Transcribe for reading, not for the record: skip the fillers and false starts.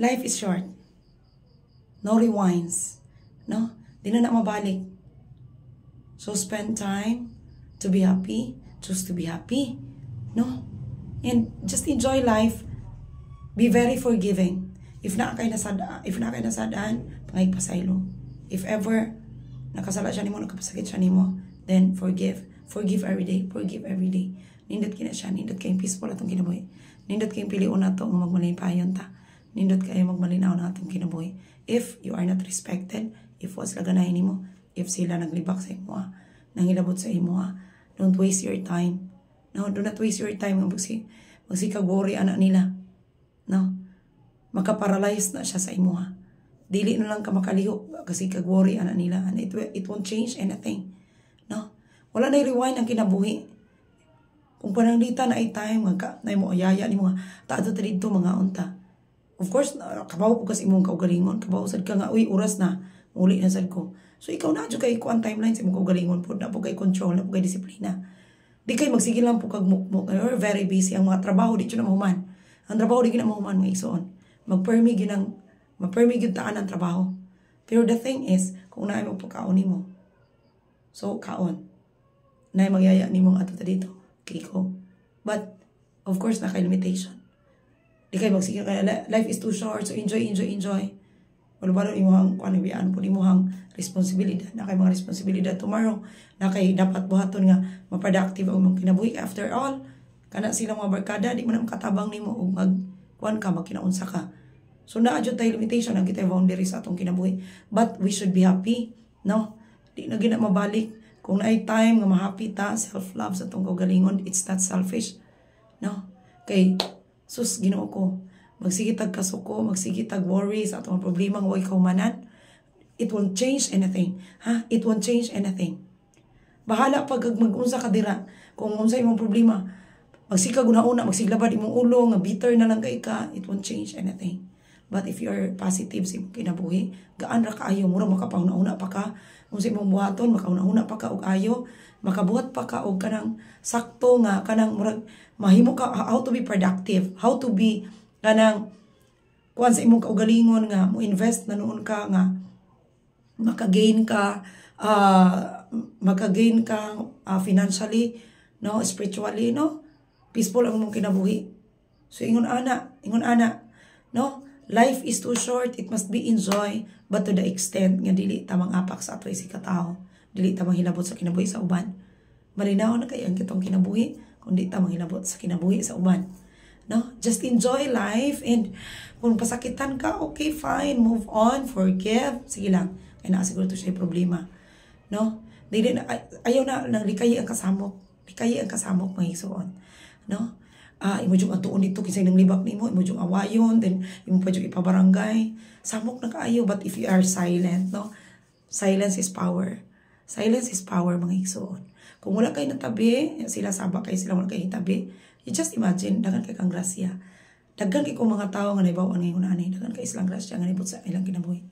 Life is short. No rewinds. No? Di na mabalik. So spend time to be happy. Choose to be happy. No? And just enjoy life. Be very forgiving. If na kayo nasadaan, pangaypasaylo. If ever nakasala siya nimo, nakapasakit siya nimo, then forgive. Forgive every day. Forgive every day. Nindot kina siya. Nindot kayong peaceful atong kinabuhi. Nindot kayong piliun na ito ng magmalipayon ta. Nindot kayo magmalinaw na atong kinabuhi. If you are not respected, if was laganahin nimo, if sila naglibak sa imo, nangilabot sa imo, don't waste your time. No, do not waste your time. Magsikag-worry anak nila. No? Makaparalyze na siya sa imo. Dili na lang ka makaliho kasi kag-worry anak nila. And it won't change anything. No? Wala na rewind ang kinabuhi. Kung pananglita na ay time, na mo ayaya ni mga taado ta dito mga unta. Of course, kabaw ko kasi imong kaugalingon. Kabaw sad ka nga, uy, oras na. Muli na sad ko. So ikaw na, kay ikuan timeline sa imong kaugalingon po. Na po kay control, na po kay disiplina. Di kay magsigil lang po kagmukmuk. You're very busy. Ang mga trabaho, di na mahuman. Ang trabaho, di na mahuman, mga igsoon. Magpermi yun taan ang trabaho. Pero the thing is, kung naay mo pagkaon mo. So, kaon. Naay magyaya ni mong ato dito. Okay ko. But, of course, naka-limitation. Di kayo magsigil kaya, life is too short, so enjoy. Wala ba imuhang, kung ano biyaan po, imuhang responsibilidad. Na kay mga responsibilidad tomorrow, na kay dapat buhaton nga, maproductive ang mong kinabuhi. After all, kana silang mga barkada, di mo na makatabang ni mo, o magkuhan ka, magkinaunsa ka. So, na-adjust tayo limitation, ang kita boundaries sa atong kinabuhi. But, we should be happy, no? Di na gina mabalik. Kung na-ay time nga ma-happy ta, self-love sa atong kaugalingon, it's not selfish, no? Kay, sus, Ginoo ko, magsigitag kasuko, magsigitag worry sa atong problema nga way kaumanan, it won't change anything. Ha? It won't change anything. Bahala pag mag-unsa ka dira. Kung unsa imong problema, magsikag una-una, magsiglabad imong ulo, nga bitter na lang kay ka, it won't change anything. But if you're positive sa imong kinabuhi, gaan ra kaayo, mura makapauna-una pa ka, kung sa imong buhaton, makauna-una pa ka og ayo, makabuhat pa ka og kanang sakto nga, kanang murag, mahimo ka, how to be productive, how to be, kanang, kuan sa imong kaugalingon nga, mo invest na noon ka nga, makagain ka financially, no, spiritually, no, peaceful ang mong kinabuhi. So ingon ana, no, life is too short, it must be enjoy, but to the extent nga dili tamang apak sa atoy si katao, dili tamang hilabot sa kinabuhi sa uban. Malinaw na kay ang kitong kinabuhi, kung di tamang hilabot sa kinabuhi sa uban. No, just enjoy life, and kung pasakitan ka, okay, fine, move on, forgive, sige lang. Kaya nakasiguro to siya yung problema. No? Dili na, ayaw na, likayi ang kasamok. Likayi ang kasamok, mga igsoon. No? Imo yung atuon dito, kisay ng libak nimo, imo yung awayon, then imo pa yung ipabarangay. Samok na kaayo, but if you are silent, no? Silence is power. Silence is power, mga igsoon. Kung wala kayo natabi, sila sabak kayo, sila wala kayo tabi, you just imagine, dagan kay kang grasya. Dagan kay kung mga tao nga naibawaan ngayon ani, dagan kay silang grasya nga nibot sa ilang kinabuhi.